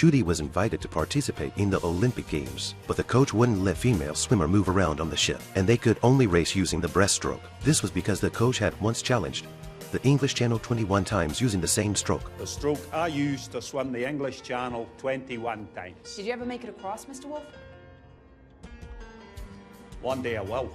Judy was invited to participate in the Olympic Games, but the coach wouldn't let female swimmer move around on the ship, and they could only race using the breaststroke. This was because the coach had once challenged the English Channel 21 times using the same stroke. The stroke I used to swim the English Channel 21 times. Did you ever make it across, Mr. Wolf? One day I will.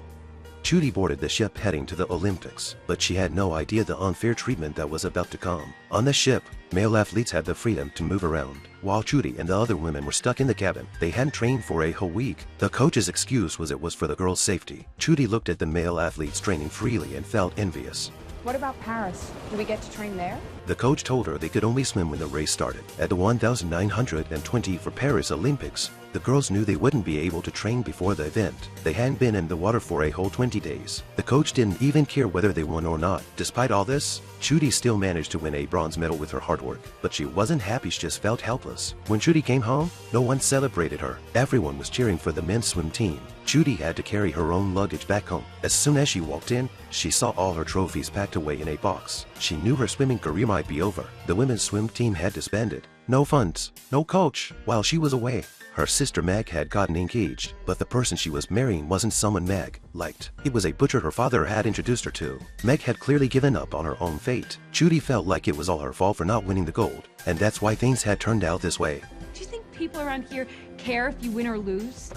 Judy boarded the ship heading to the Olympics, but she had no idea the unfair treatment that was about to come. On the ship, male athletes had the freedom to move around, while Judy and the other women were stuck in the cabin. They hadn't trained for a whole week. The coach's excuse was it was for the girls' safety. Judy looked at the male athletes training freely and felt envious. What about Paris? Do we get to train there? The coach told her they could only swim when the race started. At the 1,920 for Paris Olympics, the girls knew they wouldn't be able to train before the event. They hadn't been in the water for a whole 20 days. The coach didn't even care whether they won or not. Despite all this, Judy still managed to win a bronze medal with her hard work. But she wasn't happy, she just felt helpless. When Judy came home, no one celebrated her. Everyone was cheering for the men's swim team. Judy had to carry her own luggage back home. As soon as she walked in, she saw all her trophies packed away in a box. She knew her swimming career might be over. The women's swim team had disbanded. No funds, no coach. While she was away, her sister Meg had gotten engaged, but the person she was marrying wasn't someone Meg liked. It was a butcher her father had introduced her to. Meg had clearly given up on her own fate. Judy felt like it was all her fault for not winning the gold, and that's why things had turned out this way. Do you think people around here care if you win or lose?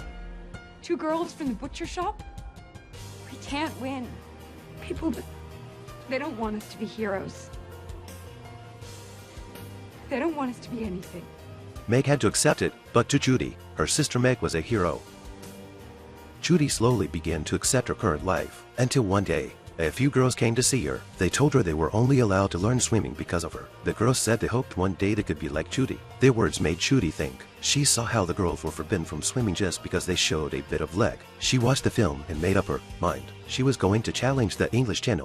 Two girls from the butcher shop? We can't win. People, they don't want us to be heroes. They don't want us to be anything. Meg had to accept it, but to Judy, her sister Meg was a hero. Judy slowly began to accept her current life, until one day, a few girls came to see her. They told her they were only allowed to learn swimming because of her. The girls said they hoped one day they could be like Judy. Their words made Judy think. She saw how the girls were forbidden from swimming just because they showed a bit of leg. She watched the film and made up her mind. She was going to challenge the English Channel